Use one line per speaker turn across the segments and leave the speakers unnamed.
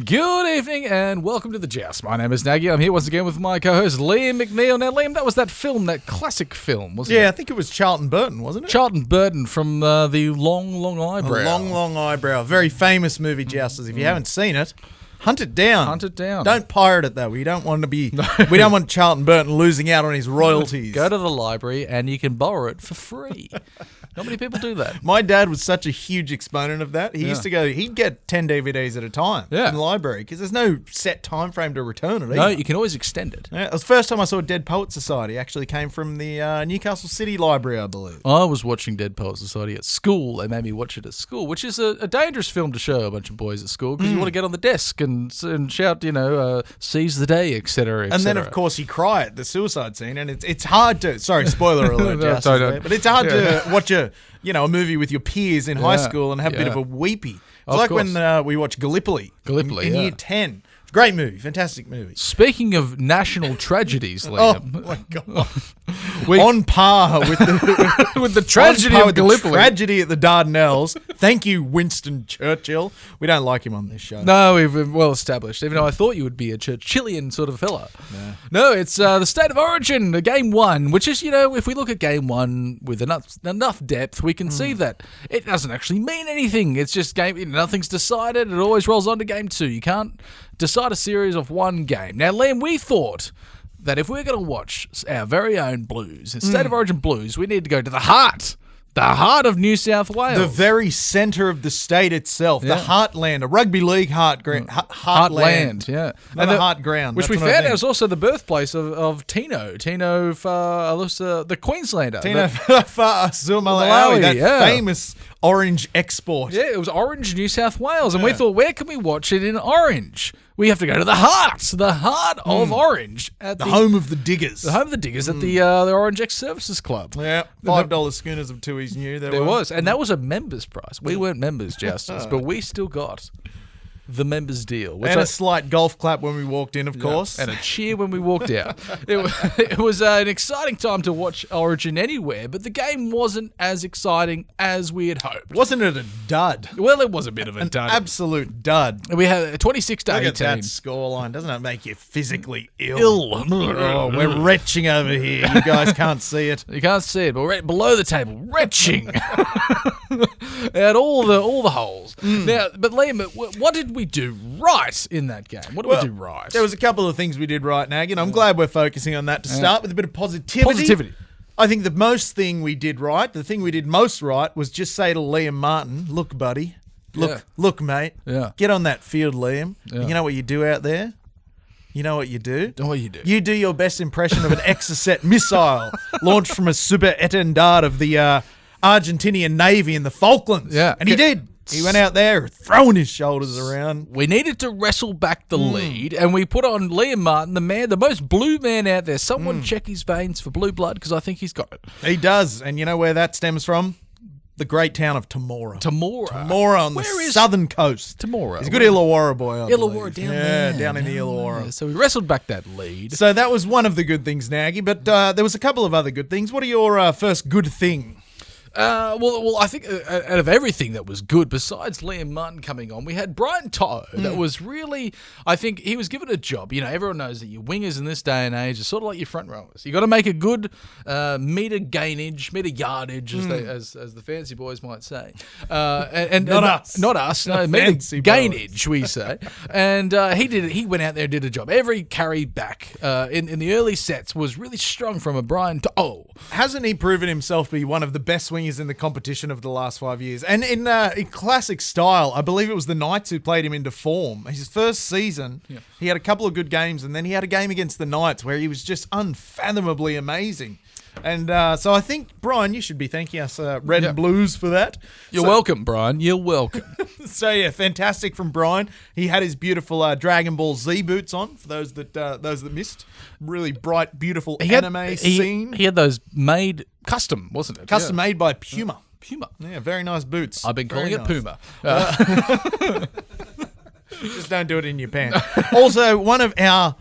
Good evening and welcome to the Joust. My name is Naggy. I'm here once again with my co-host Liam McNeil. Now, Liam, that was that film, that classic film, wasn't it?
Yeah, I think it was Charlton Burton, wasn't it?
Charlton Burton from the Long Eyebrow.
The Long Eyebrow. Very famous movie, Jousters. If you haven't seen it, hunt it down.
Hunt it down.
Don't pirate it, though. We don't want to be... we don't want Charlton Burton losing out on his royalties.
Go to the library and you can borrow it for free. Not many people do that.
My dad was such a huge exponent of that. He used to go... He'd get 10 DVDs at a time in the library because there's no set time frame to return it either.
No, you can always extend it.
Yeah, it was the first time I saw Dead Poets Society. Actually came from the Newcastle City Library, I believe.
I was watching Dead Poets Society at school. They made me watch it at school, which is a dangerous film to show a bunch of boys at school because you want to get on the desk and shout, seize the day, etc.
And then, of course, you cry at the suicide scene, and it's hard to... Sorry, spoiler alert, but it's hard to watch a movie with your peers in high school and have a bit of a weepy. It's like when we watched Gallipoli in year 10. It's a great movie, fantastic movie.
Speaking of national tragedies, Liam.
Oh, my God. On par with the,
with the tragedy of Gallipoli.
The tragedy at the Dardanelles. Thank you, Winston Churchill. We don't like him on this show.
No, we've well established. Even though I thought you would be a Churchillian sort of fella. No, it's the State of Origin, Game 1, which is, if we look at Game 1 with enough depth, we can see that it doesn't actually mean anything. It's just nothing's decided. It always rolls on to Game 2. You can't decide a series of one game. Now, Liam, we thought that if we're going to watch our very own Blues, State of Origin Blues, we need to go to the heart of New South Wales.
The very centre of the state itself, the heartland, a rugby league heartland.
Yeah.
Not a heart ground.
Which we found out was also the birthplace of Tino Fa'asuamaleaui, the Queenslander.
Tino Fa'asuamaleaui, that famous orange export.
Yeah, it was Orange, New South Wales. And we thought, where can we watch it in Orange? We have to go to the heart of Orange. At
the home of the diggers.
The home of the diggers at the Orange Ex-Services Club.
Yeah, $5 schooners of Tooheys New.
There was. And that was a members price. We weren't members, Justice, but we still got the members deal.
And a slight golf clap when we walked in, of course.
And a cheer when we walked out. It was an exciting time to watch Origin anywhere, but the game wasn't as exciting as we had hoped.
Wasn't it a dud?
Well, it was a bit of a dud.
Absolute dud.
We had a 26 to 18.
Look at that scoreline. Doesn't that make you physically ill? Oh, we're retching over here. You guys can't see it.
You can't see it, but we're below the table, retching at all the holes. Now, but Liam, what did we do right in that game? What did we do right?
There was a couple of things we did right, Nag, and I'm glad we're focusing on that to start with a bit of positivity. I think the most thing we did right, the thing we did most right, was just say to Liam Martin, look, buddy, look, mate, get on that field, Liam. Yeah. You know what you do out there? You know what you do?
What you do?
You do your best impression of an Exocet missile launched from a super étendard of the Argentinian Navy in the Falklands.
Yeah.
And he did. He went out there throwing his shoulders around.
We needed to wrestle back the lead, and we put on Liam Martin, the most blue man out there. Someone check his veins for blue blood, because I think he's got it.
He does. And you know where that stems from? The great town of Temora. Temora on the southern coast.
Temora.
He's a good Illawarra boy, I
Illawarra
believe.
down there.
Yeah, down in the Illawarra.
Yeah. So we wrestled back that lead.
So that was one of the good things, Naggy, but there was a couple of other good things. What are your first good thing?
Well, I think out of everything that was good, besides Liam Martin coming on, we had Brian To'o. That was really, I think he was given a job. Everyone knows that your wingers in this day and age are sort of like your front rowers. You got to make a good meter yardage, as the fancy boys might say.
Not us.
No, meter gainage, we say. And he did it. He went out there and did a job. Every carry back in the early sets was really strong from a Brian To'o.
Hasn't he proven himself to be one of the best wingers in the competition of the last 5 years? And in classic style, I believe it was the Knights who played him into form. His first season, he had a couple of good games, and then he had a game against the Knights where he was just unfathomably amazing. And so I think, Brian, you should be thanking us Red and Blues for that.
You're welcome, Brian. You're welcome.
So, yeah, fantastic from Brian. He had his beautiful Dragon Ball Z boots on, for those that missed. Really bright, beautiful anime scene.
He had those made custom, wasn't it?
Custom made by Puma.
Puma.
Yeah, very nice boots.
I've been calling it Puma.
Just don't do it in your pants. Also, one of our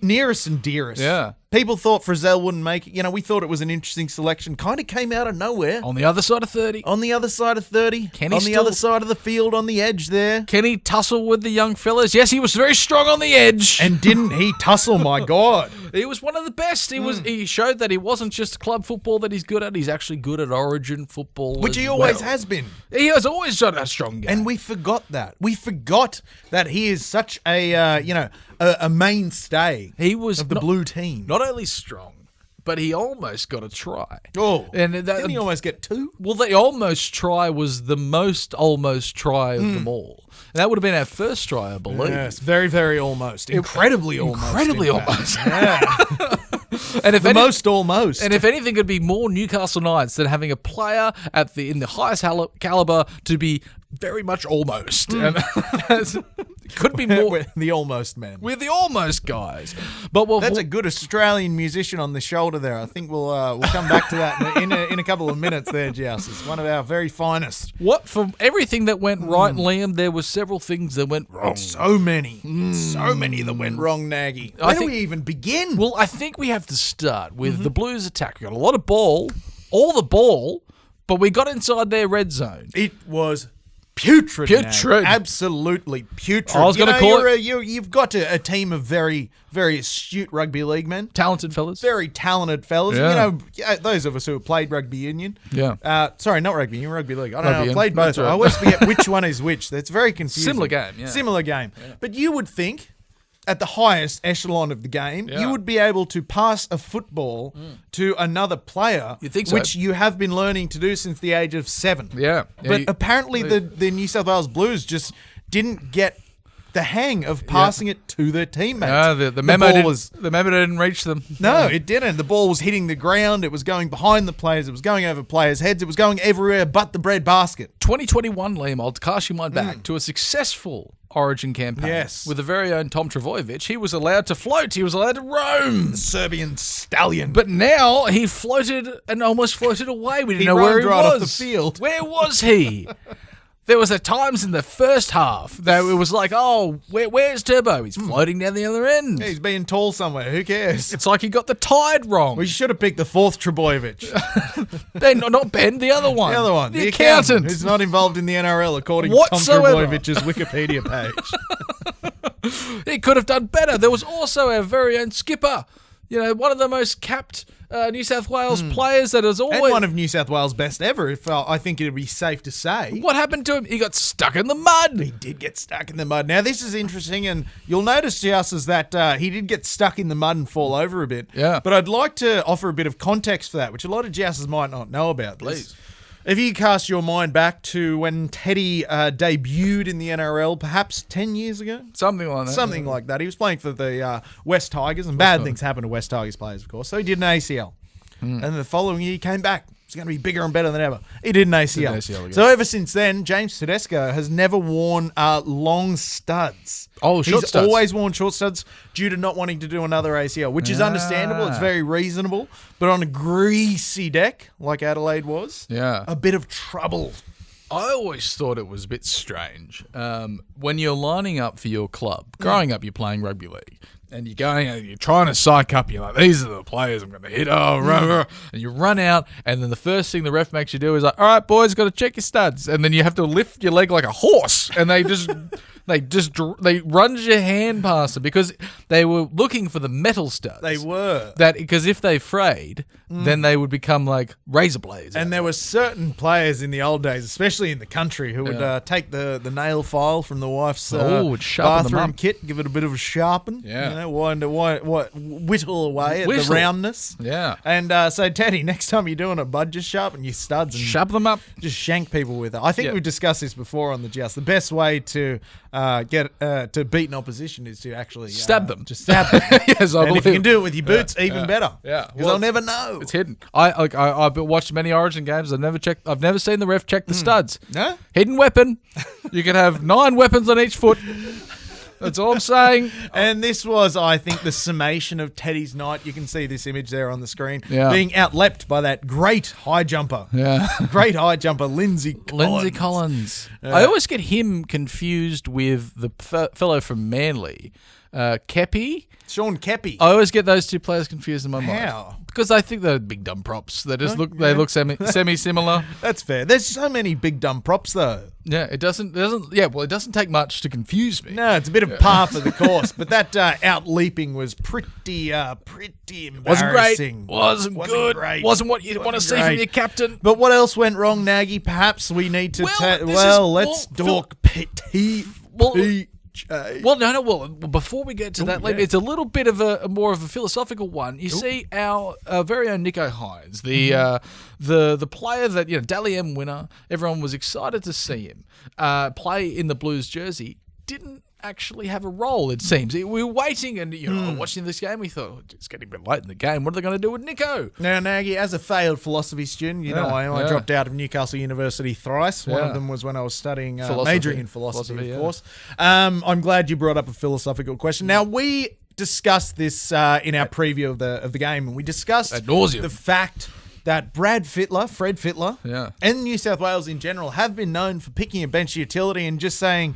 nearest and dearest People thought Frizzell wouldn't make it. You know, we thought it was an interesting selection. Kind of came out of nowhere.
On the other side of 30.
On the other side of 30. On the other side of the field, on the edge there.
Can he tussle with the young fellas? Yes, he was very strong on the edge.
And didn't he tussle, my God.
He was one of the best. He showed that he wasn't just club football that he's good at. He's actually good at Origin football,
which he always has been.
He has always done a strong game.
And we forgot that. We forgot that he is such a mainstay of the blue team.
Not only strong, but he almost got a try.
Oh,
and
didn't he almost get 2?
Well, the almost try was the most almost try of them all. And that would have been our first try, I believe.
Yes, very, very almost. Incredibly almost.
Incredibly almost.
Yeah.
And if
most almost.
And if anything could be more Newcastle Knights than having a player in the highest caliber to be very much almost. Could be more.
We're the almost men.
We're the almost guys. But
that's a good Australian musician on the shoulder there. I think we'll come back to that in a couple of minutes there, Joust. It's one of our very finest.
From everything that went right, Liam, there were several things that went wrong.
So many. So many that went wrong, Naggy. Where do we even begin?
Well, I think we have to start with the Blues attack. We got a lot of ball, all the ball, but we got inside their red zone.
It was putrid. Absolutely putrid.
I was going to call it.
You've got a team of very, very astute rugby league men.
Talented fellas.
Very talented fellas.
Yeah.
You know, those of us who have played rugby union.
Yeah.
Sorry, not rugby union, rugby league. I don't know. I've played
both.
Right. I always forget which one is which. That's very confusing.
Similar game, yeah.
Similar game. Yeah. But you would think, at the highest echelon of the game, you would be able to pass a football to another player,
you think so?
Which you have been learning to do since the age of 7.
Yeah.
But apparently the New South Wales Blues just didn't get the hang of passing it to their teammates.
The memo didn't reach them.
No, it didn't. The ball was hitting the ground. It was going behind the players. It was going over players' heads. It was going everywhere but the bread basket.
2021, Liam, I'll cast you mind back to a successful Origin campaign.
Yes.
With the very own Tom Trbojevic. He was allowed to float. He was allowed to roam.
The Serbian stallion.
But now he floated and almost floated away. We didn't know where he was.
Off the field.
Where was he? There was times in the first half that it was like, oh, where's Turbo? He's floating down the other end.
Yeah, he's being tall somewhere. Who cares?
It's like he got the tide wrong.
We should have picked the 4th Trbojevic.
Ben, not Ben, the other one.
The other one.
The accountant.
Who's not involved in the NRL according to Tom Trebojevic's Wikipedia page.
He could have done better. There was also our very own skipper. You know, one of the most capped New South Wales players that has always...
And one of New South Wales' best ever, if I think it would be safe to say.
What happened to him? He got stuck in the mud.
He did get stuck in the mud. Now, this is interesting, and you'll notice, Joust, is that he did get stuck in the mud and fall over a bit.
Yeah.
But I'd like to offer a bit of context for that, which a lot of Jousters might not know about.
Please.
If you cast your mind back to when Teddy debuted in the NRL, perhaps 10 years ago?
Something like that.
Something like that. He was playing for the West Tigers, and bad things happen to West Tigers players, of course. So he did an ACL. And the following year, he came back. He's going to be bigger and better than ever. He did an ACL. So ever since then, James Tedesco has never worn long studs.
Oh, short studs.
He's always worn short studs due to not wanting to do another ACL, which is understandable. It's very reasonable. But on a greasy deck, like Adelaide was, a bit of trouble.
I always thought it was a bit strange. When you're lining up for your club, growing up, you're playing rugby league. And you're going, and you're trying to psych up. You're like, these are the players I'm going to hit. And you run out, and then the first thing the ref makes you do is like, all right, boys, got to check your studs. And then you have to lift your leg like a horse, and they run your hand past them because they were looking for the metal studs.
They were.
Because if they frayed, then they would become like razor blades.
And there were certain players in the old days, especially in the country, who would take the nail file from the wife's bathroom kit, give it a bit of a sharpen.
Yeah.
You know, whittle away at the roundness.
Yeah.
And so, Teddy, next time you're doing it, bud, just sharpen your studs and
sharpen them up.
Just shank people with it. I think we've discussed this before on the Joust. The best way to to beat an opposition is to actually
stab them.
Just stab them.
Yes, I believe.
If you can do it with your boots, even better.
Yeah,
because they'll never know.
It's hidden. I've watched many Origin games. I've never seen the ref check the studs.
No?
Hidden weapon. You can have 9 weapons on each foot. That's all I'm saying.
And this was, I think, the summation of Teddy's night. You can see this image there on the screen.
Yeah.
Being outleapt by that great high jumper.
Yeah.
Great high jumper, Lindsay Collins.
I always get him confused with the fellow from Manly. Kepi.
Sean Kepi.
I always get those two players confused in my mind.
How?
Because I think they're big dumb props. They just look semi similar.
That's fair. There's so many big dumb props though.
Yeah, it doesn't take much to confuse me.
No, it's a bit of par for the course, but that out leaping was pretty embarrassing.
Wasn't good.
Great.
Wasn't what you want to see from your captain.
But what else went wrong, Naggy? Perhaps we need to let's talk PJ.
Well, before we get to that, it's a little bit of a more of a philosophical one. You see, our very own Nico Hines, the player that Dally M winner, everyone was excited to see him play in the Blues jersey, didn't actually have a role. It seems we were waiting and watching this game. We thought it's getting a bit late in the game. What are they going to do with Nico?
Now, Naggy, as a failed philosophy student, I dropped out of Newcastle University thrice. One of them was when I was studying majoring in philosophy, of course. I'm glad you brought up a philosophical question. Now, we discussed this in our preview of the game, and we discussed the fact that Fred Fittler, and New South Wales in general have been known for picking a bench utility and just saying,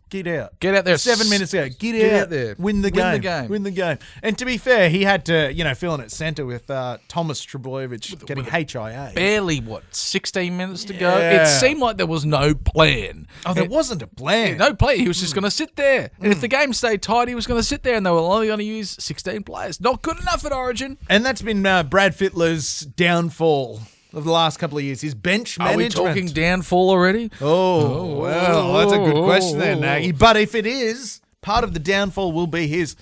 get out.
Get out there.
7 minutes ago. Get out there. Win the game. And to be fair, he had to, fill in at centre with Thomas Trebojevic getting HIA.
Barely, 16 minutes to go? It seemed like there was no plan.
Oh, there wasn't a plan.
No plan. He was just going to sit there. And if the game stayed tight, he was going to sit there and they were only going to use 16 players. Not good enough at Origin.
And that's been Brad Fittler's downfall of the last couple of years, his bench management.
Are we talking downfall already?
Well, that's a good question there, Naggy. But if it is, part of the downfall will be his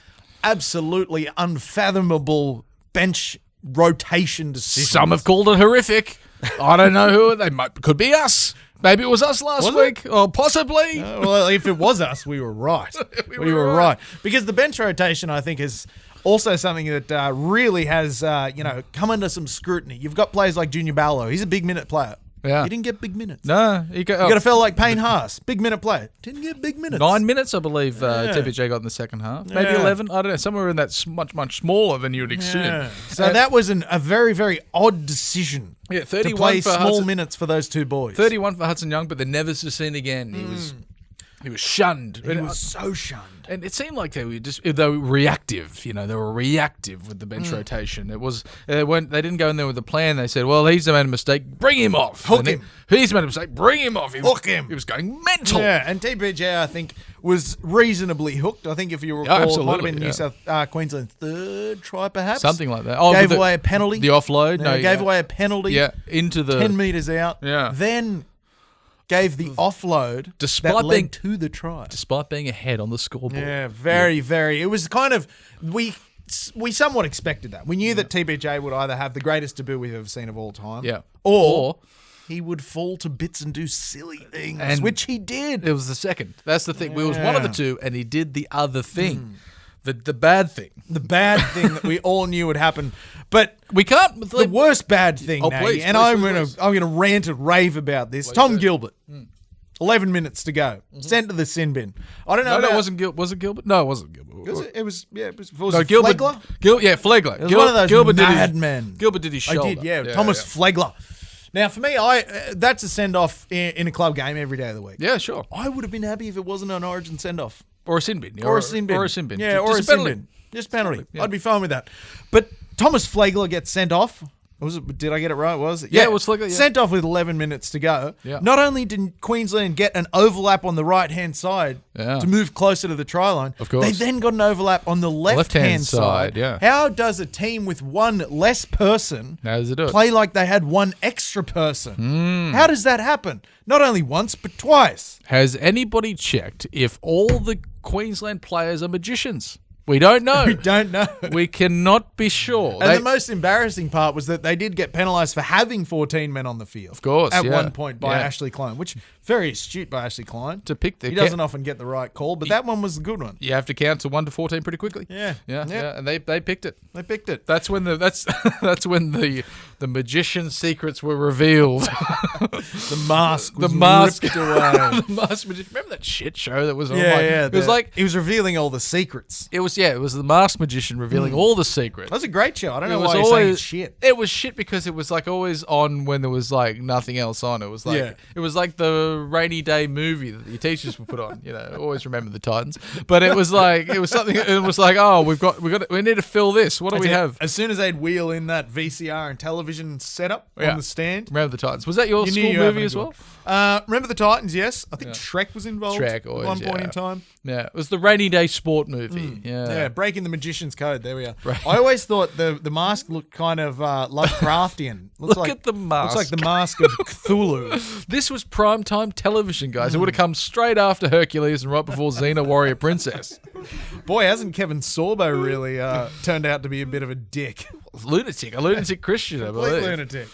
absolutely unfathomable bench rotation decisions.
Some have called it horrific. I don't know who could be us. Maybe it was us last week, or possibly.
Well, if it was us, we were right. we were right. Because the bench rotation, I think, is also something that really has, come under some scrutiny. You've got players like Junior Barlow. He's a big minute player.
Yeah.
He didn't get big minutes.
No.
You got a fella like Payne Haas, big minute player. Didn't get big minutes.
9 minutes, I believe, TPJ got in the second half. Maybe 11. I don't know. Somewhere in that much smaller than you would assume. Yeah.
So that was a very, very odd decision.
Yeah, 31
to play
for
small
Hudson,
minutes for those two boys.
31 for Hudson Young, but they're never to seen again. He was shunned.
He was so shunned.
And it seemed like they were reactive. They were reactive with the bench rotation. It was they didn't go in there with a plan. They said, "Well, he's made a mistake. Bring him off.
Hook him.
He's made a mistake. Bring him off.
Hook him."
He was going mental.
Yeah, and TPJ, I think, was reasonably hooked. I think if you recall, it might have been New South Queensland's third try, perhaps.
Something like that.
Gave away a penalty.
The offload.
Gave away a penalty.
Yeah, into the
10 metres out.
Yeah.
Then gave the offload that led to the try.
Despite being ahead on the scoreboard.
Yeah, very. It was kind of, we somewhat expected that. We knew that TBJ would either have the greatest debut we've ever seen of all time.
Yeah.
Or he would fall to bits and do silly things, which he did.
It was the second. That's the thing. It was one of the two, and he did the other thing. The bad thing.
The bad thing that we all knew would happen. But
we can't.
The worst bad thing,
please,
I'm gonna rant and rave about this. Tom Gilbert. 11 minutes to go. Sent to the sin bin. I don't know.
No, it wasn't Gilbert. Was it Gilbert? No, it wasn't Gilbert.
It was
Gilbert.
Flegler?
Flegler.
It was one of those madmen.
Gilbert did his shoulder.
I did, yeah. Thomas Flegler. Now, for me, that's a send-off in a club game every day of the week.
Yeah, sure.
I would have been happy if it wasn't an Origin send-off.
Or a sin bin.
Or a sin bin. Yeah, or a sin bin. Just penalty.
Yeah.
I'd be fine with that. But Thomas Flegler gets sent off. Did I get it right? Was it?
Yeah, it was Flegler. Yeah.
Sent off with 11 minutes to go.
Yeah.
Not only did Queensland get an overlap on the right-hand side to move closer to the try line,
of course,
they then got an overlap on the left-hand side.
Yeah.
How does a team with one less person play like they had one extra person? How does that happen? Not only once, but twice.
Has anybody checked if all the Queensland players are magicians? We don't know.
We don't know.
We cannot be sure.
And the most embarrassing part was that they did get penalised for having 14 men on the field.
Of course,
at one point by Ashley Klein, which very astute by Ashley Klein.
He
doesn't often get the right call, but that one was a good one.
You have to count to 1 to 14 pretty quickly.
Yeah.
And they picked it.
They picked it.
That's when the magician secrets were revealed.
The mask was ripped away.
The mask. Remember that shit show that was on?
Yeah.
It was like
he was revealing all the secrets.
It was it was the masked magician revealing all the secrets.
That's a great show. I don't know why you're saying it's shit.
It was shit because it was like always on when there was like nothing else on. It was like it was like the rainy day movie that your teachers would put on. You know, always remember the Titans. But it was like it was something. It was like, oh, we need to fill this. What do we have?
As soon as they'd wheel in that VCR and television setup on the stand.
Remember the Titans. Was that your school movie as well?
Remember the Titans? Yes, I think Shrek was involved.
Shrek always,
at one point in time.
Yeah, it was the rainy day sport movie.
Yeah, breaking the magician's code. There we are. Right. I always thought the mask looked kind of Lovecraftian.
Look at the mask.
Looks like the mask of Cthulhu.
This was primetime television, guys. It would have come straight after Hercules and right before Xena Warrior Princess.
Boy, hasn't Kevin Sorbo really turned out to be a bit of a dick?
A lunatic Christian, I believe.
Lunatic.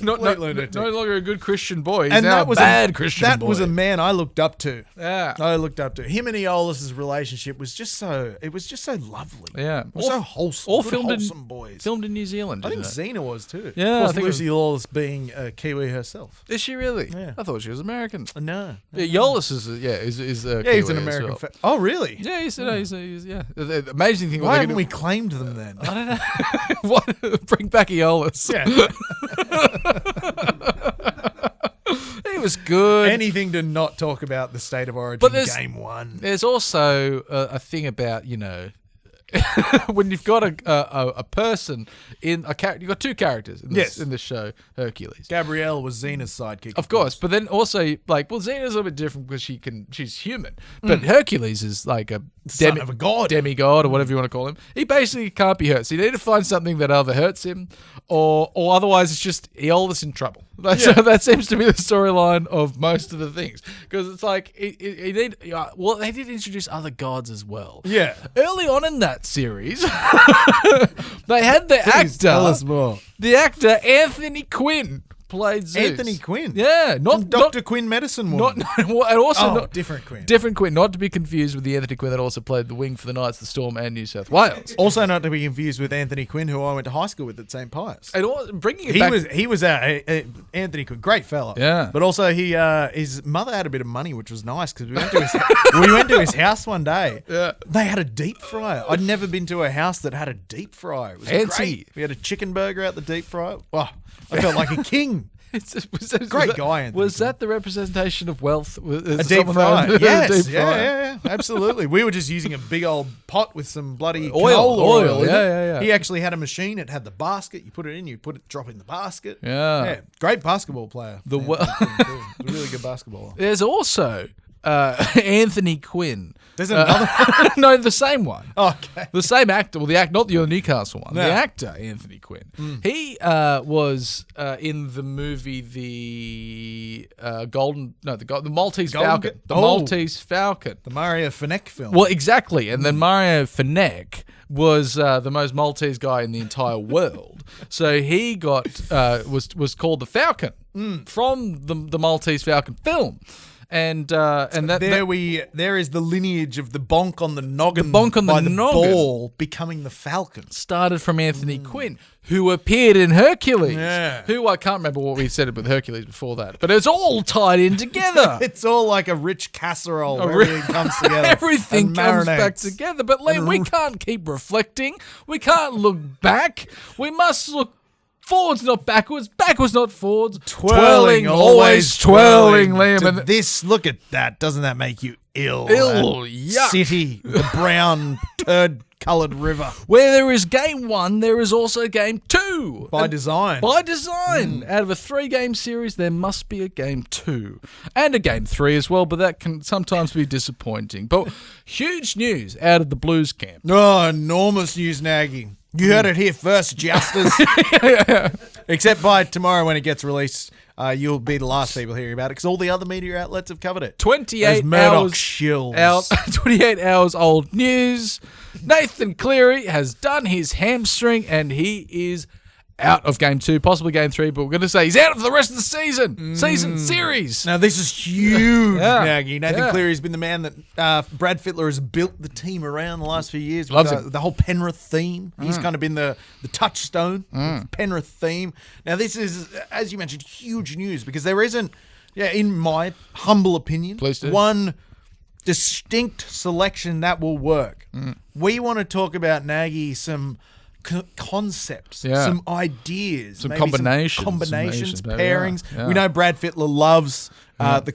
Not
lunatic.
No longer a good Christian boy. He's now a bad Christian boy.
That was a man I looked up to.
Yeah.
I looked up to. Him and Aeolus' relationship was just so lovely.
Yeah.
It was so wholesome.
All
wholesome boys.
Filmed in New Zealand.
I think Xena was too.
Yeah.
I think Lucy Lawless being a Kiwi herself.
Is she really?
Yeah.
I thought she was American.
No.
Aeolus is Kiwi
he's an American.
well.
Oh, really?
Yeah, he's the amazing thing.
Why haven't we claimed them then?
I don't know. What? Bring back Aeolus.
Yeah.
He was good.
Anything to not talk about the state of origin game one.
There's also a thing about, when you've got a person in a character, you've got two characters in this show, Hercules.
Gabrielle was Xena's sidekick.
Of course, but then also Xena's a little bit different because she's human, but Hercules is like a
son of a god,
demigod, or whatever you want to call him. He basically can't be hurt, so you need to find something that either hurts him or otherwise it's just Aeolus in trouble. That seems to be the storyline of most of the things, because it's like they did introduce other gods as well.
Yeah,
early on in that series, they had the actor.
Tell us more.
The actor Anthony Quinn played Zeus.
Anthony Quinn?
Yeah.
Not Dr. Quinn Medicine Woman.
And also
different Quinn.
Different Quinn, not to be confused with the Anthony Quinn that also played The Wing for the Knights, the Storm, and New South Wales.
Also not to be confused with Anthony Quinn, who I went to high school with at St. Pius.
And bringing it back...
He was Anthony Quinn, great fella.
Yeah.
But also his mother had a bit of money, which was nice, because we went to his house one day.
Yeah.
They had a deep fryer. I'd never been to a house that had a deep fryer. It was great. We had a chicken burger out the deep fryer. Oh, I felt like a king. Great guy.
Was that the representation of wealth?
A deep fryer. Yes. Yeah. Absolutely. We were just using a big old pot with some bloody oil.
Yeah.
He actually had a machine. It had the basket. You put it in. Drop it in the basket.
Yeah.
Great basketball player. A really good basketballer.
There's also Anthony Quinn.
There's another one?
No, the same one.
Okay.
The same actor. Well, not the Newcastle one.
No.
The actor, Anthony Quinn. He was in the movie The Maltese Falcon. The Maltese Falcon.
The Mario Finnek film.
Well, exactly. And then Mario Finnek was the most Maltese guy in the entire world. So he got was called the Falcon from the Maltese Falcon film. And
there is the lineage of the bonk on the noggin,
the
ball becoming the Falcon.
Started from Anthony Quinn, who appeared in Hercules.
Yeah.
Who I can't remember what we said with Hercules before that, but it's all tied in together.
It's all like a rich casserole where everything comes together.
Everything comes back together. But Liam, we can't keep reflecting. We can't look back. We must look forwards, not backwards. Backwards, not forwards.
Twirling,
always twirling, Liam.
Look at that. Doesn't that make you ill?
Yuck.
City, the brown turd-coloured river.
Where there is game one, there is also game two.
By design.
Out of a 3-game series, there must be a game 2. And a game 3 as well, but that can sometimes be disappointing. But huge news out of the Blues camp.
Oh, enormous news, Naggy. You heard it here first, Justers. Except by tomorrow when it gets released, you'll be the last people hearing about it, because all the other media outlets have covered it.
28
Murdoch
hours
shills.
28 hours old news. Nathan Cleary has done his hamstring and he is out of game 2, possibly game 3, but we're going to say he's out for the rest of the season. Series.
Now, this is huge, Naggy. Nathan Cleary's been the man that Brad Fittler has built the team around the last few years.
Loves him.
The whole Penrith theme. He's kind of been the touchstone of the Penrith theme. Now, this is, as you mentioned, huge news, because there isn't, in my humble opinion, one distinct selection that will work. We want to talk about, Naggy, some concepts, some ideas,
some
maybe
combinations,
pairings.
Yeah.
We know Brad Fittler loves the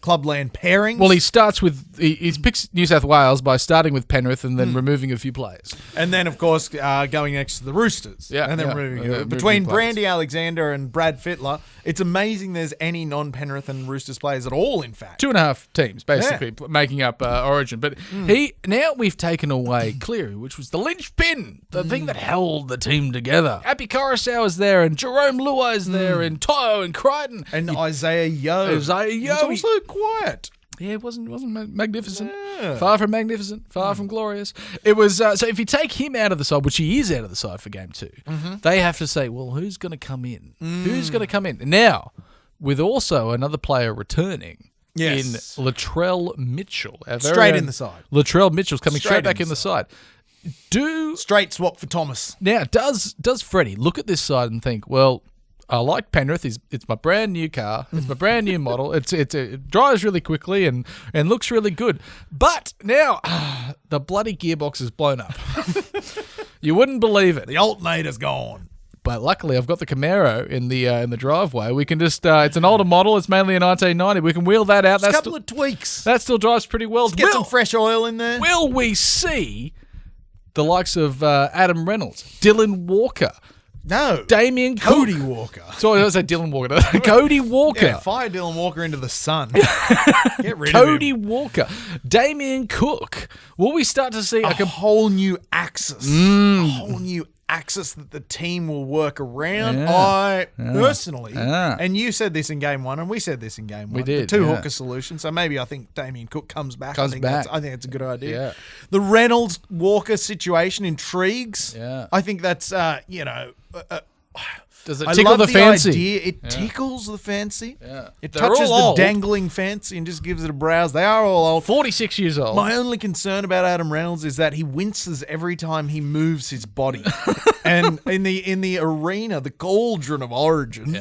clubland pairings.
Well, he starts with he picks New South Wales by starting with Penrith and then removing a few players,
and then of course going next to the Roosters, and then removing between Brandy Alexander and Brad Fittler. It's amazing there's any non-Penrith and Roosters players at all. In fact,
2.5 teams basically making up Origin. But now we've taken away Cleary, which was the linchpin, the thing that held the team together. Happy Coruscant is there, and Jerome Luai is there, and To'o and Crichton,
and Isaiah Yeo.
He's
also quiet.
Yeah, it wasn't magnificent. Yeah. Far from magnificent. Far from glorious. It was so if you take him out of the side, which he is out of the side for game 2, they have to say, well, who's going to come in? Who's going to come in now? With also another player returning.
Yes.
In Latrell Mitchell,
straight in the side.
Latrell Mitchell's coming straight back in the side.
Straight swap for Thomas.
Now, does Freddie look at this side and think, well, I like Penrith. It's my brand new car. It's my brand new model. It drives really quickly and looks really good. But now the bloody gearbox is blown up. You wouldn't believe it.
The alternator's gone.
But luckily, I've got the Camaro in the driveway. We can just it's an older model. It's mainly a 1990. We can wheel that out.
Just a couple of tweaks.
That still drives pretty well.
Just get some fresh oil in there.
Will we see the likes of Adam Reynolds, Dylan Walker?
No.
Damien
Cody
Cook.
Walker.
Sorry, I said Dylan Walker. Cody Walker.
Yeah, fire Dylan Walker into the sun. Get rid of him.
Cody Walker. Damien Cook. Will we start to see
a whole new axis? A whole new axis that the team will work around. I personally, and you said this in game 1, and we said this in game 1.
We did.
The two-hooker solution. So maybe I think Damien Cook comes back. I think that's a good idea.
Yeah.
The Reynolds-Walker situation intrigues.
Yeah.
I think that's,
does it tickle the fancy?
Idea. It tickles the fancy.
Yeah.
It
They're
touches
all
the
old.
dangling fancy and just gives it a browse. They are all old.
46 years old.
My only concern about Adam Reynolds is that he winces every time he moves his body. And in the arena, the cauldron of Origin,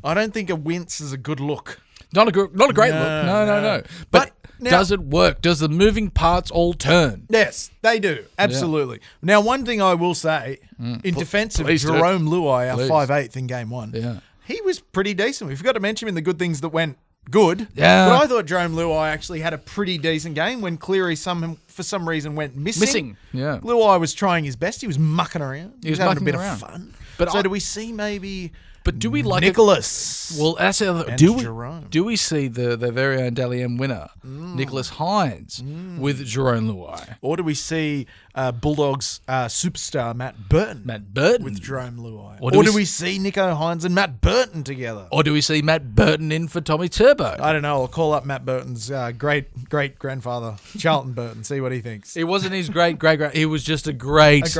I don't think a wince is a good look.
Not a great look. No. But now, does it work? Does the moving parts all turn?
Yes, they do. Absolutely. Yeah. Now, one thing I will say, in defense of Jerome Luai, our 5'8" in game 1, he was pretty decent. We forgot to mention him in the good things that went good.
Yeah.
But I thought Jerome Luai actually had a pretty decent game when Cleary for some reason went missing.
Yeah.
Luai was trying his best. He was mucking around. He was having a bit of fun. But do we see maybe...
But do we like
Nicholas?
Well, that's the other. Do we see the very own Naggy Liam winner, Nicholas Hines, with Jerome Luai?
Or do we see Bulldogs superstar Matt Burton with Jerome Luai? Or do we see Nicho Hines and Matt Burton together?
Or do we see Matt Burton in for Tommy Turbo?
I don't know. I'll call up Matt Burton's great grandfather, Charlton Burton, see what he thinks.
He wasn't his great. He was just a great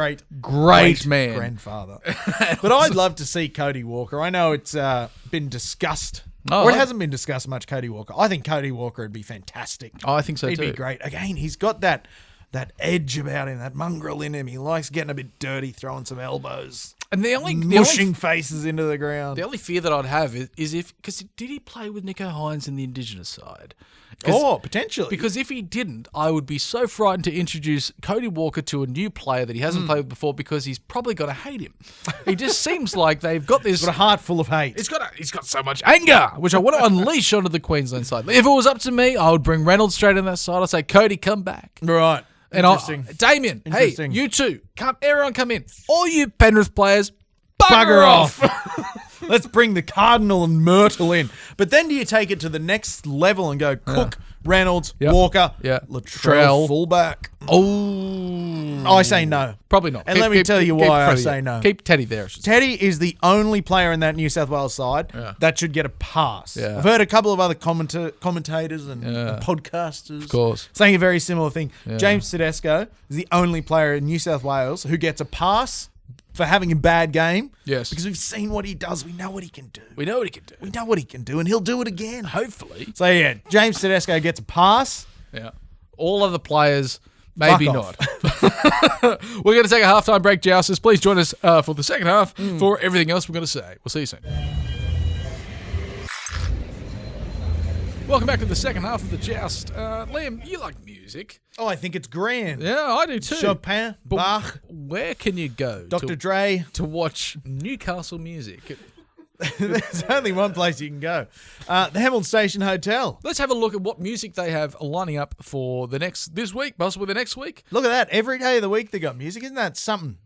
man,
grandfather. But I'd love to see Cody Walker. I know it's been discussed. Or it hasn't been discussed much, Cody Walker. I think Cody Walker would be fantastic.
I think so too.
He'd be great. Again, he's got that edge about him, that mongrel in him. He likes getting a bit dirty, throwing some elbows.
And
mushing faces into the ground.
The only fear that I'd have is because did he play with Nicho Hines in the Indigenous side?
Potentially.
Because if he didn't, I would be so frightened to introduce Cody Walker to a new player that he hasn't played with before because he's probably going to hate him. He just seems like they've got this...
He's got a heart full of hate.
He's got so much anger, which I want to unleash onto the Queensland side. If it was up to me, I would bring Reynolds straight on that side. I'd say, Cody, come back.
Right.
And Damien, hey, you two, everyone come in. All you Penrith players, bugger off.
Let's bring the Cardinal and Myrtle in. But then do you take it to the next level and go Cook, Reynolds, Walker, Latrell, fullback? I say no.
Probably not.
And let me tell you why I say no.
Keep Teddy there.
Teddy is the only player in that New South Wales side that should get a pass.
Yeah.
I've heard a couple of other commentators and podcasters saying a very similar thing. Yeah. James Tedesco is the only player in New South Wales who gets a pass for having a bad game.
Yes.
Because we've seen what he does. We know what he can do.
We know what he can do.
And he'll do it again.
Hopefully.
So, James Tedesco gets a pass.
Yeah. All other players, maybe not. We're going to take a halftime break, Jousters. Please join us for the second half for everything else we're going to say. We'll see you soon. Welcome back to the second half of the Joust. Liam, you like music.
Oh, I think it's grand.
Yeah, I do too.
Chopin,
But
Bach,
where can you go
Dr. Dre.
to watch Newcastle music?
There's only one place you can go. The Hemel Station Hotel.
Let's have a look at what music they have lining up for this week, possibly the next week.
Look at that. Every day of the week they got music. Isn't that something?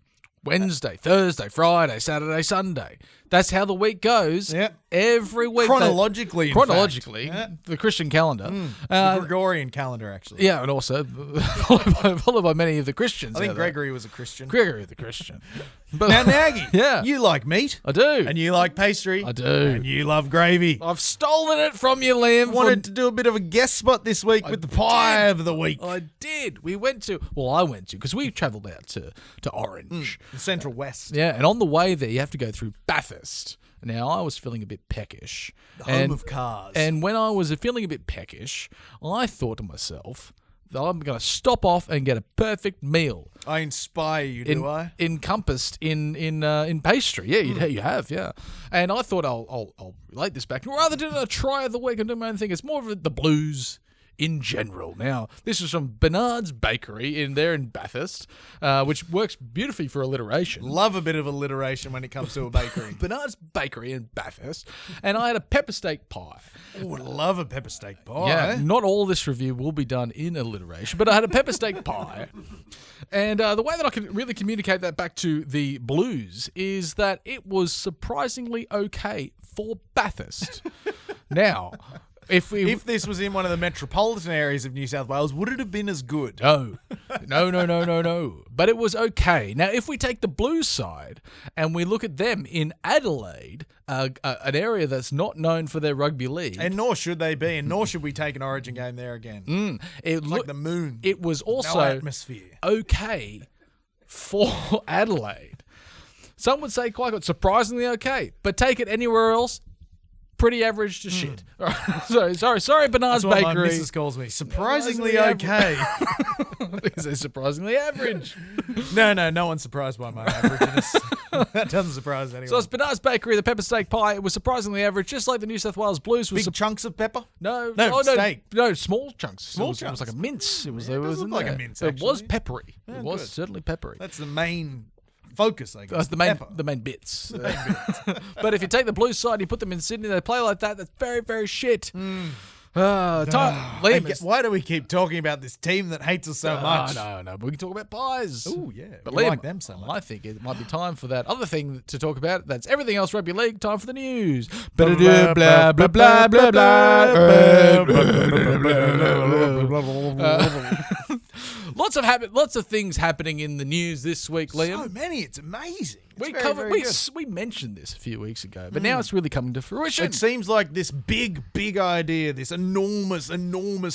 Wednesday, Thursday, Friday, Saturday, Sunday. That's how the week goes.
Yep.
Every week.
Chronologically,
The Christian calendar.
The Gregorian calendar, actually.
Yeah, and also followed by many of the Christians.
I think Gregory was a Christian.
Gregory the Christian. But
Now, Naggy,
yeah.
you like meat.
I do.
And you like pastry.
I do.
And you love gravy.
I've stolen it from you, Liam.
Wanted to do a bit of a guest spot this week with the pie of the week.
I did. I went to, because we travelled out to Orange.
The Central West.
Yeah, and on the way there, you have to go through Bathurst. Now, I was feeling a bit peckish.
The home of cars.
And when I was feeling a bit peckish, I thought to myself that I'm going to stop off and get a perfect meal.
I inspire you, do I?
Encompassed in pastry. Yeah, you have, yeah. And I thought I'll relate this back. Rather than a try of the week and do my own thing, it's more of the blues in general. Now, this is from Bernard's Bakery in Bathurst, which works beautifully for alliteration.
Love a bit of alliteration when it comes to a bakery.
Bernard's Bakery in Bathurst, and I had a pepper steak pie.
Oh, I love a pepper steak pie.
Yeah, not all this review will be done in alliteration, but I had a pepper steak pie. And the way that I can really communicate that back to the blues is that it was surprisingly okay for Bathurst. Now, if
this was in one of the metropolitan areas of New South Wales, would it have been as good?
No. But it was okay. Now, if we take the blues side and we look at them in Adelaide, an area that's not known for their rugby league.
And nor should they be, and nor should we take an Origin game there again.
It
like the moon.
It was also
no atmosphere.
Okay for Adelaide. Some would say quite good, surprisingly okay. But take it anywhere else, pretty average to shit. Sorry, Bernard's
That's what
Bakery.
my missus calls me. Surprisingly okay.
They're surprisingly average.
No one's surprised by my averageness. That doesn't surprise anyone.
So it's Bernard's Bakery, the pepper steak pie. It was surprisingly average, just like the New South Wales Blues. Was
big chunks of pepper?
No,
steak.
No, small chunks.
Small
chunks. It was like a mince. It was.
Yeah,
it was
look like a mince.
It was
actually.
peppery.
Yeah,
it was
good.
certainly peppery.
That's the main focus, I guess.
That's the main bits. But if you take the Blues side and you put them in Sydney, they play like that. That's very, very shit. Liam,
why do we keep talking about this team that hates us so much?
No. But we can talk about pies.
Oh, yeah.
But
We
Liam,
like them so much.
I think it might be time for that other thing to talk about. That's everything else rugby league. Time for the news.
Blah, blah, blah, blah, blah, blah.
Lots of things happening in the news this week, Liam.
So many. It's amazing.
We mentioned this a few weeks ago, but now it's really coming to fruition.
It seems like this big idea, this enormous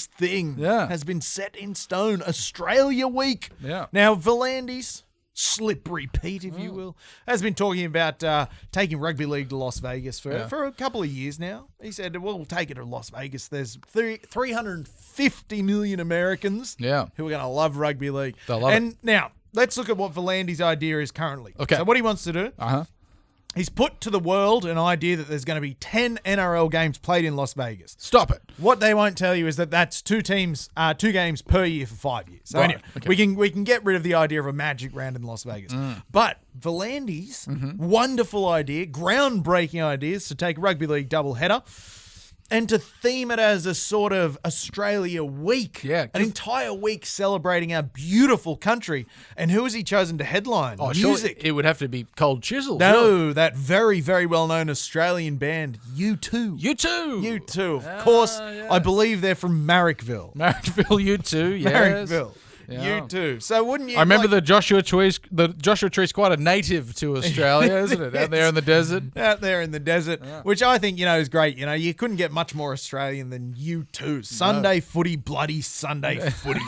thing has been set in stone. Australia Week.
Yeah.
Now, Volandis, Slippery Pete, if you will, has been talking about taking rugby league to Las Vegas for a couple of years now. He said, we'll take it to Las Vegas. There's 350 million Americans who are going to love rugby league.
They'll love it.
Now, let's look at what Volandis' idea is currently.
Okay.
So what he wants to do, he's put to the world an idea that there's going to be 10 NRL games played in Las Vegas.
Stop it.
What they won't tell you is that that's two games per year for 5 years. So anyway, we can get rid of the idea of a magic round in Las Vegas. But Volandis, wonderful idea, groundbreaking ideas to take rugby league doubleheader and to theme it as a sort of Australia Week.
Yeah.
An entire week celebrating our beautiful country. And who has he chosen to headline? Music.
It would have to be Cold Chisel.
No, that very, very well-known Australian band, U2. U2, of course.
Yeah.
I believe they're from Marrickville.
U2, yes.
Marrickville.
Yeah.
U2. So wouldn't you?
I remember the Joshua Tree's quite a native to Australia, isn't it? Out there in the desert.
Out there in the desert, which I think, is great. You couldn't get much more Australian than U2. Sunday footy, bloody Sunday footy.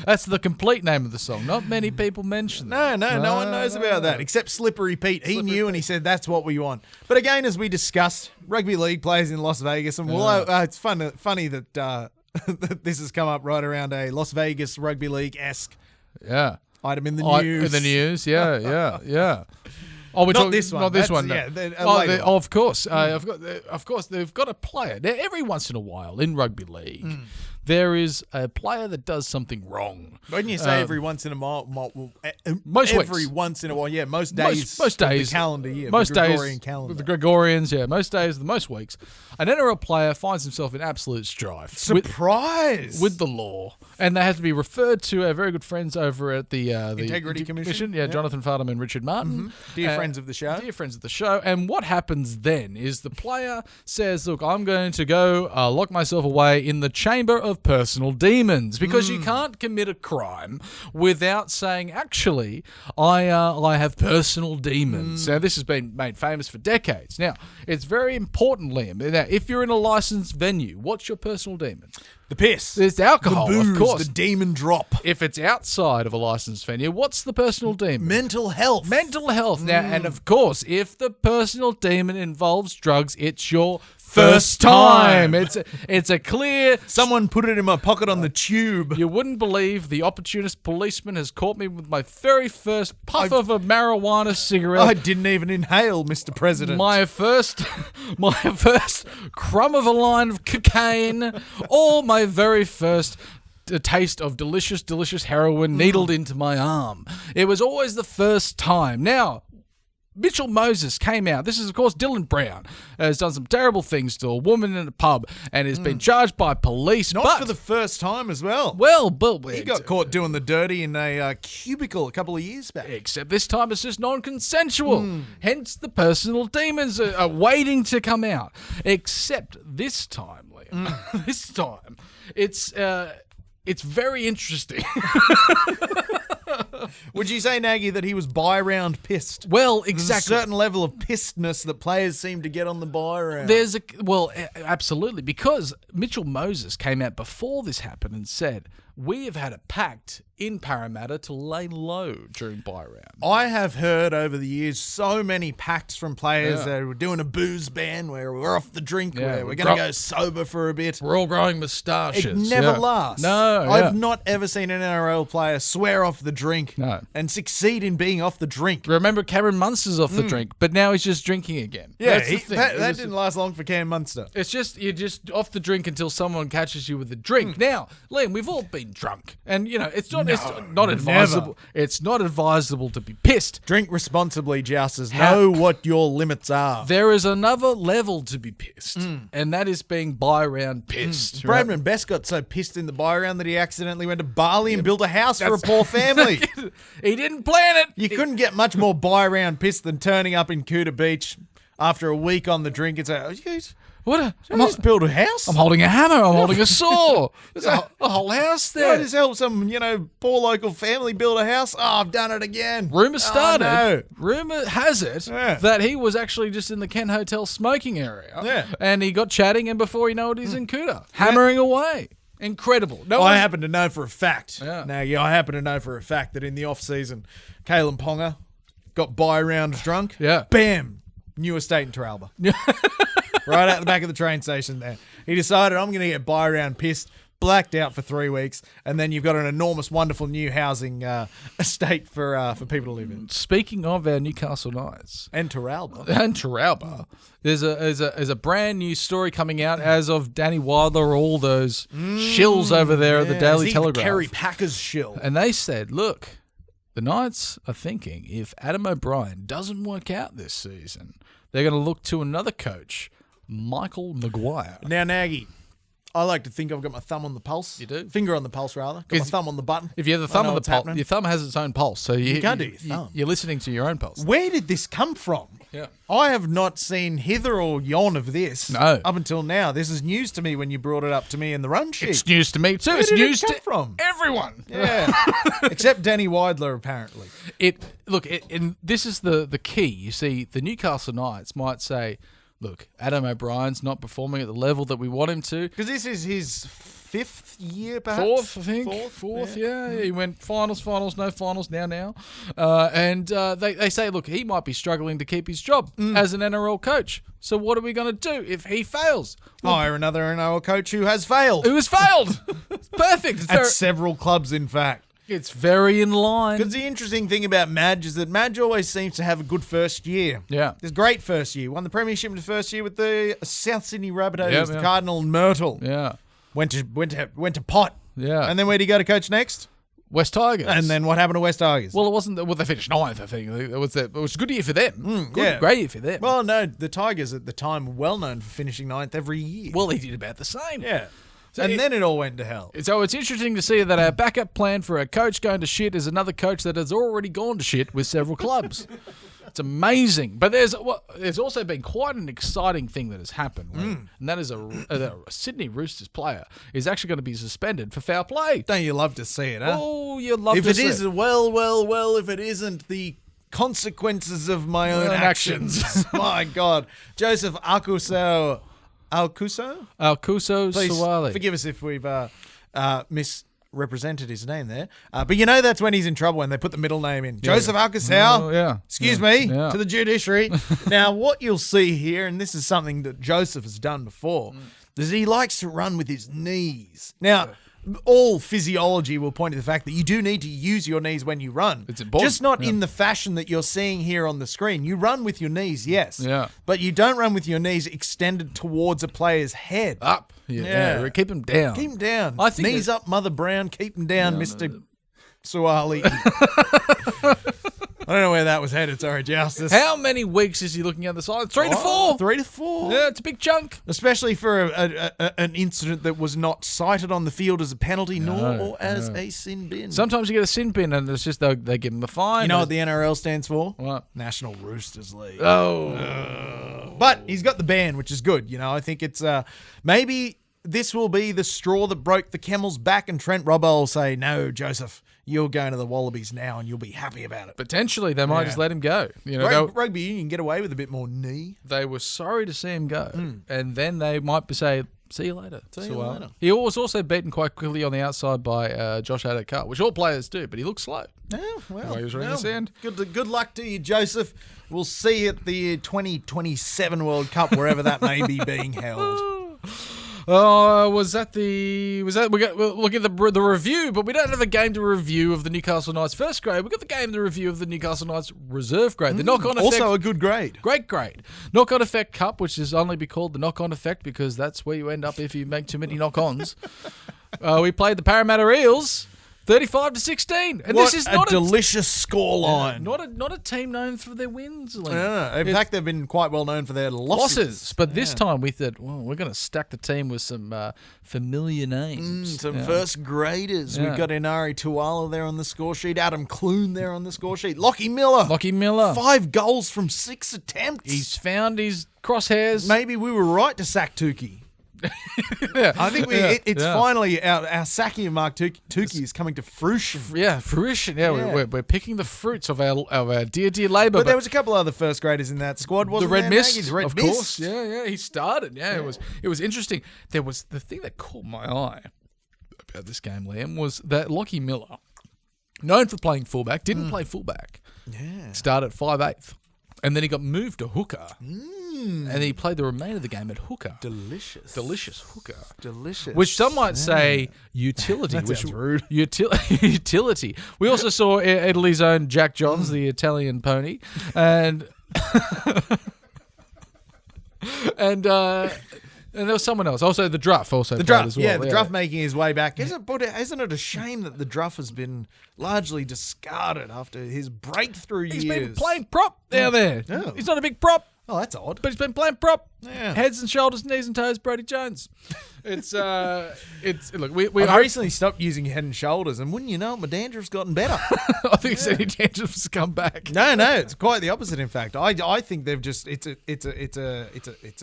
That's the complete name of the song. Not many people mention that.
No one knows about that except Slippery Pete. He knew and he said that's what we want. But again, as we discussed, rugby league plays in Las Vegas, and it's funny that this has come up right around a Las Vegas rugby league-esque item in the news.
In the news, yeah. Oh, we're
not
talking
this one.
Not this
That's-
one. No.
yeah, later on.
Of course. Of course, they've got a player. Now, every once in a while in rugby league, there is a player that does something wrong.
When you say every once in a while,
most
every
weeks.
once in a while, yeah, most days,
Most
of
days,
the calendar year,
most
the Gregorian
days,
calendar.
the Gregorians, yeah, most days, the most weeks, an NRL player finds himself in absolute strife
Surprise!
with the law, and they have to be referred to our very good friends over at the
Integrity Commission.
Yeah, Jonathan Farnham and Richard Martin,
Dear friends of the show.
Dear friends of the show. And what happens then is the player says, "Look, I'm going to go lock myself away in the chamber of personal demons," because you can't commit a crime without saying, "Actually, I have personal demons." Now, this has been made famous for decades. Now, it's very important, Liam. Now, if you're in a licensed venue, what's your personal demon?
The piss.
It's alcohol,
the booze,
of course.
the demon drop.
If it's outside of a licensed venue, what's the personal demon?
Mental health.
Mental health. Now, and of course, if the personal demon involves drugs, it's your first time. It's a clear...
Someone put it in my pocket on the tube.
You wouldn't believe the opportunist policeman has caught me with my very first puff of a marijuana cigarette.
I didn't even inhale, Mr. President.
My first crumb of a line of cocaine, or my very first taste of delicious heroin needled into my arm. It was always the first time. Now, Mitchell Moses came out. This is, of course, Dylan Brown has done some terrible things to a woman in a pub and has been charged by police.
Not for the first time as well.
Well, but
he got caught doing the dirty in a cubicle a couple of years back.
Except this time it's just non-consensual. Hence the personal demons are waiting to come out. Except this time, Liam. This time, it's very interesting.
Would you say, Naggy, that he was buy-round pissed?
Well,
There's
exactly.
a certain level of pissedness that players seem to get on the buy-round.
Absolutely, because Mitchell Moses came out before this happened and said, "We have had a pact in Parramatta to lay low during buy round."
I have heard over the years so many pacts from players that we're doing a booze ban where we're off the drink, where we're going to go sober for a bit.
We're all growing moustaches.
It never lasts.
No,
I've not ever seen an NRL player swear off the drink and succeed in being off the drink.
Remember, Cameron Munster's off the drink, but now he's just drinking again.
Yeah,
That's the thing.
that didn't last long for Cam Munster.
It's just, you're just off the drink until someone catches you with a drink. Now, Liam, we've all been drunk, and it's not advisable.
Never.
It's not advisable to be pissed.
Drink responsibly, Jousters. Know what your limits are.
There is another level to be pissed, and that is being buy-round pissed.
Bradman Best got so pissed in the buy-round that he accidentally went to Bali and built a house for a poor family.
He didn't plan it.
You couldn't get much more buy-round pissed than turning up in Kuta Beach after a week on the drink and say, "Oh, geez, I just built a house.
I'm holding a hammer. I'm holding a saw. There's a whole house there.
I just helped some, poor local family build a house. Oh, I've done it again.
Rumour started.
Oh, no.
Rumour has it that he was actually just in the Kent Hotel smoking area.
Yeah.
And he got chatting, and before you know it, he's in Kuta, hammering away. Incredible.
I happen to know for a fact.
Yeah.
I happen to know for a fact that in the off-season, Kalen Ponga got buy-round drunk.
Yeah.
Bam. New estate in Teralba. Right out the back of the train station there. He decided, I'm going to get buy-round pissed, blacked out for 3 weeks, and then you've got an enormous, wonderful new housing estate for people to live in.
Speaking of our Newcastle Knights.
And Teralba.
There's a brand new story coming out as of Danny Wilder, all those shills over there at the Daily Telegraph.
Kerry Packers shill.
And they said, look, the Knights are thinking if Adam O'Brien doesn't work out this season, they're going to look to another coach, Michael Maguire.
Now, Naggy, I like to think I've got my thumb on the pulse.
You do?
Finger on the pulse, rather. Got my thumb on the button.
If you have the thumb on the pulse, your thumb has its own pulse. So you
can't do your thumb.
You're listening to your own pulse.
Where did this come from?
Yeah.
I have not seen hither or yon of this.
No.
Up until now. This is news to me when you brought it up to me in the run sheet.
It's news to me too.
Where
It's
did
news
it come
to
from?
everyone.
Yeah. Except Danny Widler, apparently.
And this is the key. You see, the Newcastle Knights might say, look, Adam O'Brien's not performing at the level that we want him to.
Because this is his fifth year, perhaps?
Fourth, I think. Fourth, yeah. He went finals, no finals, now. And they say, look, he might be struggling to keep his job as an NRL coach. So what are we going to do if he fails?
Hire another NRL coach who has failed.
Who has failed. It's perfect.
At several clubs, in fact.
It's very in line.
Because the interesting thing about Madge is that Madge always seems to have a good first year.
Yeah.
It's a great first year. Won the premiership in the first year with the South Sydney Rabbitohs, the
yeah.
Cardinal and Myrtle.
Yeah.
Went to Pot.
Yeah.
And then where'd he go to coach next?
West Tigers.
And then what happened to West Tigers?
Well, it wasn't. Well, they finished 9th, I think. It was a good year for them. Great year for them.
Well, no, the Tigers at the time were well known for finishing 9th every year.
Well, he did about the same.
Yeah.
So
and then it all went to hell.
So it's interesting to see that our backup plan for a coach going to shit is another coach that has already gone to shit with several clubs. It's amazing. But there's also been quite an exciting thing that has happened. And that is a Sydney Roosters player is actually going to be suspended for foul play.
Don't you love to see it, huh?
Oh, you love
if
to
it
see
is,
it.
well, if it isn't the consequences of my own actions. My God. Joseph Alcuso,
Alcuso
please
Sawali.
forgive us if we've misrepresented his name there. But you know that's when he's in trouble when they put the middle name in. Joseph Alcuso.
Oh, yeah.
Excuse me, to the judiciary. Now, what you'll see here, and this is something that Joseph has done before, is he likes to run with his knees. Now, all physiology will point to the fact that you do need to use your knees when you run.
It's important.
Just not in the fashion that you're seeing here on the screen. You run with your knees, yes.
Yeah.
But you don't run with your knees extended towards a player's head.
Up. Yeah. Keep him down.
Keep him down.
I think
knees up, Mother Brown. Keep him down, Mr. Suwali. I don't know where that was headed. Sorry, Joust.
How many weeks is he looking at the side? 3 to 4.
3 to 4.
Yeah, it's a big chunk.
Especially for an incident that was not cited on the field as a penalty nor as a sin bin.
Sometimes you get a sin bin and it's just they give him the fine.
You know what the NRL stands for?
What?
National Roosters League.
Oh.
But he's got the ban, which is good. You know, I think it's maybe this will be the straw that broke the camel's back, and Trent Robbo will say, "No, Joseph, you're going to the Wallabies now, and you'll be happy about it."
Potentially, they might just let him go. You know,
rugby union get away with a bit more knee.
They were sorry to see him go, and then they might say, "See you later."
See you later.
He was also beaten quite quickly on the outside by Josh Adokar, which all players do, but he looks slow.
Oh, well,
He was running the sand.
Good luck to you, Joseph. We'll see you at the 2027 World Cup, wherever that may be being held.
We're looking at the review, but we don't have a game to review of the Newcastle Knights first grade. We've got the game to review of the Newcastle Knights reserve grade. The knock-on effect.
Also a good grade.
Great grade. Knock-on effect cup, which is only be called the knock-on effect because that's where you end up if you make too many knock-ons. We played the Parramatta Eels 35-16. And
What
this is
a
not
delicious scoreline.
Not a team known for their wins, Liam.
Yeah, in fact, they've been quite well known for their losses.
But this time we thought, well, we're going to stack the team with some familiar names.
Some first graders.
Yeah.
We've got Inari Tuala there on the score sheet. Adam Clune there on the score sheet. Lockie Miller. 5 goals from 6 attempts.
He's found his crosshairs.
Maybe we were right to sack Tukey. I think it's finally our sacking of Mark Tukey is coming to fruition.
Yeah, fruition. Yeah. We're picking the fruits of our dear labour.
But there was a couple other first graders in that squad, wasn't
the
there?
Red Mist,
The Red
of
Mist.
course. Yeah. He started. Yeah, it was interesting. There was the thing that caught my eye about this game, Liam, was that Lockie Miller, known for playing fullback, didn't play fullback.
Yeah.
Started 5'8", and then he got moved to hooker. And he played the remainder of the game at hooker.
Delicious
hooker.
Delicious.
Which some might say utility.
That sounds rude.
Utility. We also saw Italy's own Jack Johns, the Italian pony, and and there was someone else. Also, the Druff.
The Druff, as well. The Druff making his way back. Isn't it a shame that the Druff has been largely discarded after his breakthrough years?
He's been playing prop down there.
Oh.
He's not a big prop.
Oh, that's odd.
But he's been playing prop.
Yeah.
Heads and shoulders, knees and toes, Brody Jones. Look,
I recently stopped using Head and Shoulders, and wouldn't you know it, my dandruff's gotten better.
I think it's any dandruff's come back.
No, it's quite the opposite. In fact, I think they've just it's a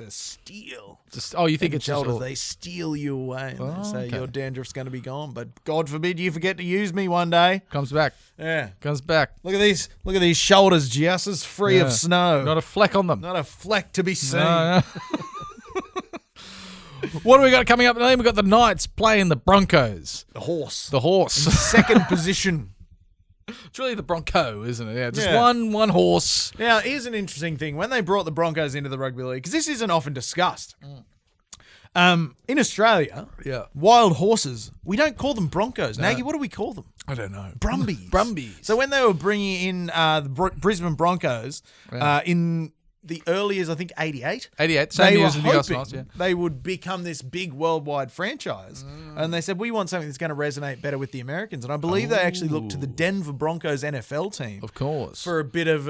steal.
You think it's
Shoulders?
just
They steal you away and they say your dandruff's going to be gone. But God forbid you forget to use me one day.
comes back.
Yeah,
Comes back.
look at these shoulders, just as free of snow.
Not a fleck on them.
Not a fleck to be seen.
No. What do we got coming up? Then we got the Knights playing the Broncos.
The horse.
The horse.
Second position.
It's really the Bronco, isn't it? Yeah, just
Yeah.
one horse.
Now, here's an interesting thing. When they brought the Broncos into the rugby league, because this isn't often discussed, In Australia, wild horses, we don't call them Broncos. Naggy, what do we call them?
I don't know.
Brumbies.
Brumbies.
So when they were bringing in the Brisbane Broncos in the early years, I think 88.
88, same years as the Newcastle Knights,
they would become this big worldwide franchise. And they said, we want something that's going to resonate better with the Americans. And I believe they actually looked to the Denver Broncos NFL team.
Of course.
For a bit of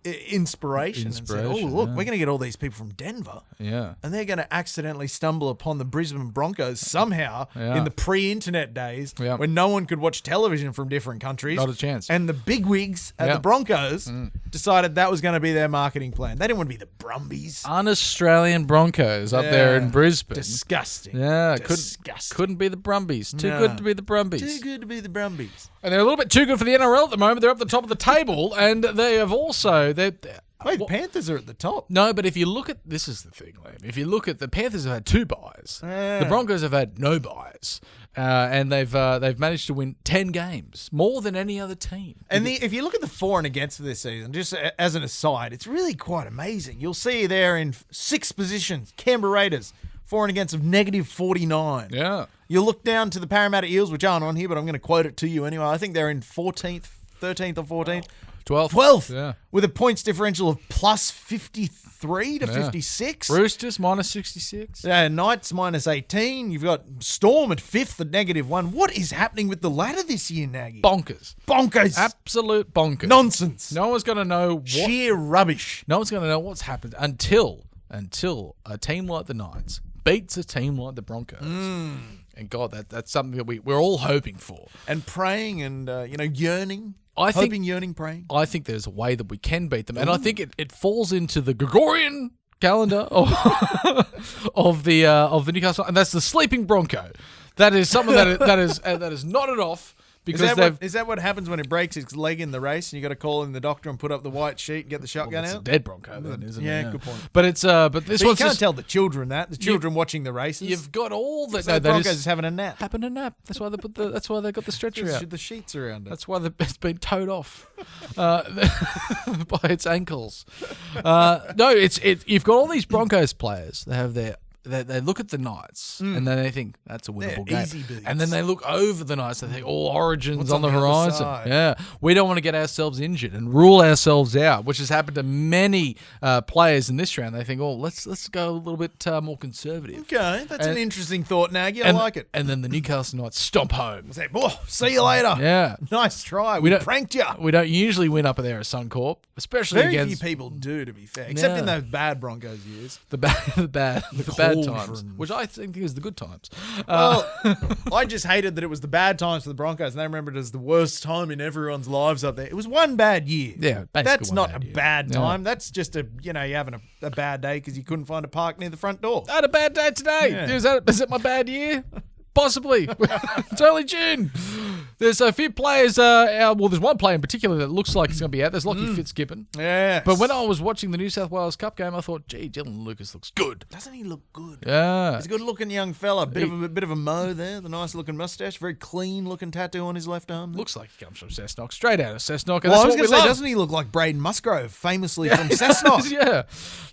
inspiration. And said, look, we're going to get all these people from Denver.
Yeah.
And they're going to accidentally stumble upon the Brisbane Broncos somehow in the pre-internet days when no one could watch television from different countries.
Not a chance.
And the bigwigs at the Broncos decided that was going to be their marketing plan. They didn't want to be the Brumbies.
Un-Australian Broncos up there in Brisbane.
Disgusting.
Yeah,
disgusting.
Couldn't be the Brumbies. Too good to be the Brumbies.
Too good to be the Brumbies.
And they're a little bit too good for the NRL at the moment. They're up the top of the table, and they have also...
Panthers are at the top.
No, but if you look at... This is the thing, Liam. If you look at... The Panthers have had 2 buys. The Broncos have had no buys. And they've managed to win 10 games, more than any other team.
And if you look at the for and against for this season, just as an aside, it's really quite amazing. You'll see there in 6th positions, Canberra Raiders, for and against of -49.
Yeah.
You look down to the Parramatta Eels, which aren't on here, but I'm going to quote it to you anyway. I think they're in 14th, 13th or 14th. 12th.
Yeah.
With a points differential of plus 53 to 56.
Roosters -66.
Yeah, Knights -18. You've got Storm at 5th at -1. What is happening with the ladder this year, Naggy?
Bonkers. Absolute bonkers.
Nonsense.
No one's going to know
sheer rubbish.
No one's going to know what's happened until a team like the Knights beats a team like the Broncos. And God, that's something that we're all hoping for.
And praying and yearning. Yearning, praying.
I think there's a way that we can beat them. And I think it falls into the Gregorian calendar of the Newcastle, and that's the sleeping Bronco. That is something that is nodded off.
Is that what happens when it breaks its leg in the race and you got to call in the doctor and put up the white sheet and get the shotgun out?
It's a dead Bronco then, isn't it?
Yeah, good point.
But it's you
can't tell the children that. The children watching the races.
You've got all the
Broncos is having a nap.
Having a nap. That's why they got the stretcher out.
The sheets around it.
That's why it's been towed off by its ankles. No, you've got all these Broncos players. They have they look at the Knights and then they think that's a winnable game.
Easy beats.
And then they look over the Knights and they think, Origin's
What's
on the horizon. Yeah. We don't want to get ourselves injured and rule ourselves out, which has happened to many players in this round. They think, let's go a little bit more conservative.
Okay, that's an interesting thought, Nagy. I like it.
And then the Newcastle Knights stomp home.
Say, see you later.
Yeah.
Nice try. We pranked you.
We don't usually win up there at Suncorp, especially
Very
against...
few people do, to be fair, except in those bad Broncos years.
The bad times, which I think is the good times.
Well, I just hated that it was the bad times for the Broncos, and they remembered it as the worst time in everyone's lives up there. It was one bad year.
Yeah,
that's not a bad time. Yeah. That's just you're having a bad day because you couldn't find a park near the front door.
I had a bad day today. Yeah. Is it my bad year? Possibly. It's only June. There's a few players. There's one player in particular that looks like he's going to be out. There's Lockie Fitzgibbon.
Yes.
But when I was watching the New South Wales Cup game, I thought, gee, Dylan Lucas looks good.
Doesn't he look good?
Yeah.
He's a good-looking young fella. Bit of a mo there. The nice-looking mustache. Very clean-looking tattoo on his left arm. There.
Looks like he comes from Cessnock. Straight out of Cessnock.
Well, I was going to say, doesn't he look like Braden Musgrove, famously from Cessnock?
Yeah.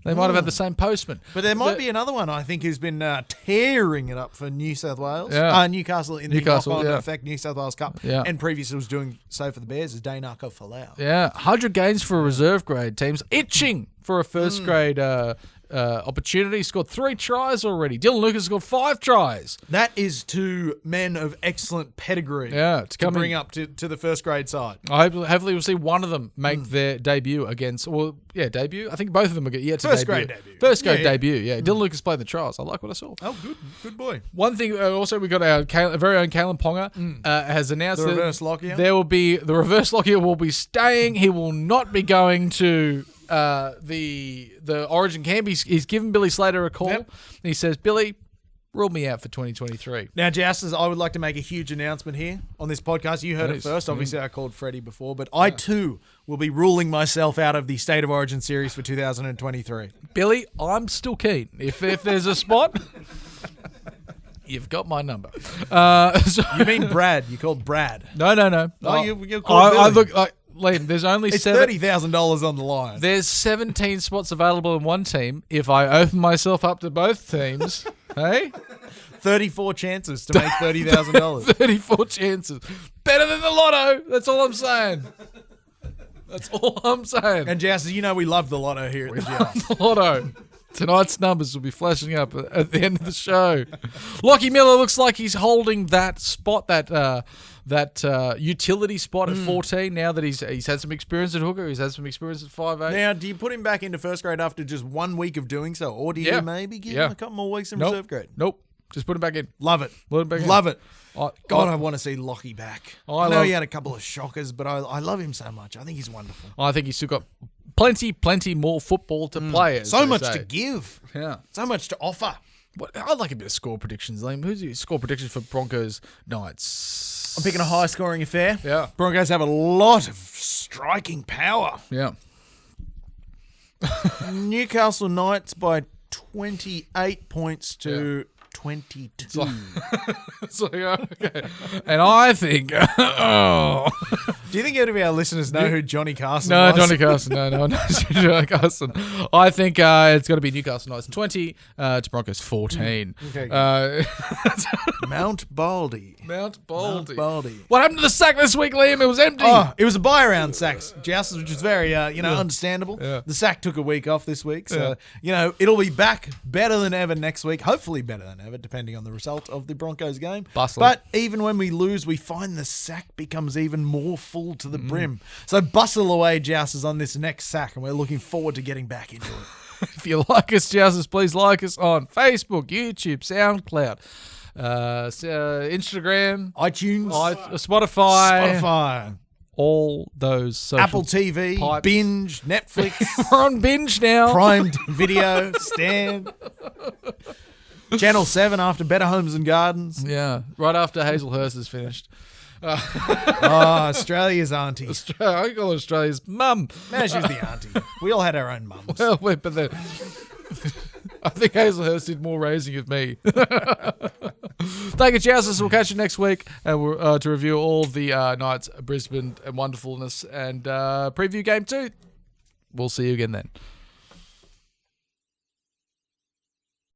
They might have had the same postman.
But there might be another one, I think, who's been tearing it up for New South Wales. Yeah. Newcastle in the knock-on effect New South Wales Cup. Yeah. And previously was doing so for the Bears is Dainako Falau.
Yeah. 100 games for reserve grade teams. Itching for a first grade opportunity. Scored 3 tries already. Dylan Lucas scored 5 tries.
That is 2 men of excellent pedigree.
Yeah, to
bring up to the first grade side.
Hopefully we'll see one of them make their debut against. Debut. I think both of them are yet to
first
debut.
Grade debut.
First grade debut. Yeah, Dylan Lucas played the trials. I like what I saw.
Oh, good boy.
One thing also we got our very own Kalen Ponga has announced
the reverse Lockyer.
There will be the reverse Lockyer will be staying. He will not be going to the Origin camp. He's given Billy Slater a call. Yep. And he says, Billy, rule me out for 2023.
Now, Joust, I would like to make a huge announcement here on this podcast. You heard it first. Obviously, I called Freddie before, but I too will be ruling myself out of the State of Origin series for 2023.
Billy, I'm still keen. If there's a spot, you've got my number.
You mean Brad? You called Brad?
No.
Oh, you called Billy.
I look. Liam, there's only
it's $30,000 on the line.
There's 17 spots available in one team. If I open myself up to both teams, Hey?
34 chances to make $30,000.
34 chances. Better than the lotto. That's all I'm saying. That's all I'm saying.
And Joust, you know we love the lotto here at the Joust.
The lotto. Tonight's numbers will be flashing up at the end of the show. Lockie Miller looks like he's holding that spot, that utility spot at 14 now that he's had some experience at hooker. He's had some experience at 5'8".
Now, do you put him back into first grade after just 1 week of doing so? Or do you maybe give him a couple more weeks in reserve grade?
Nope. Just put him back in.
Love it. Love it. I want to see Lockie back. I know he had a couple of shockers, but I love him so much. I think he's wonderful.
I think he's still got plenty more football to play.
So much to give.
Yeah.
So much to offer.
I'd like a bit of score predictions, Liam. Who's your score predictions for Broncos Knights?
I'm picking a high-scoring affair.
Yeah.
Broncos have a lot of striking power.
Yeah.
Newcastle Knights by 28 points to 22.
So, okay. And I think...
Do you think any of our listeners know who Johnny Carson
No,
was?
Johnny Carson. No, Johnny Carson. I think it's going to be Newcastle Knights 20 to Broncos 14.
Okay. Mount Baldy. What happened to the sack this week, Liam? It was empty. Oh, it was a buy-around sacks, Joust, which is very, understandable.
Yeah.
The sack took a week off this week, so, it'll be back better than ever next week. Hopefully better than ever, depending on the result of the Broncos game. But even when we lose, we find the sack becomes even more full to the brim. So bustle away, Jousters, on this next sack, and we're looking forward to getting back into it.
If you like us, Jousters, please like us on Facebook, YouTube, SoundCloud, Instagram,
iTunes,
Spotify. All those social
Apple TV,
pipes.
Binge, Netflix.
We're on Binge now.
Primed Video, Stan. Channel 7 after Better Homes and Gardens.
Yeah, right after Hazelhurst is finished.
Australia's auntie.
I call her Australia's mum.
No, she was the auntie. We all had our own mums.
Well, but then I think Hazelhurst did more raising of me. Thank you, Jousters. We'll catch you next week and to review all the Knights, Brisbane, and wonderfulness and preview game 2. We'll see you again then.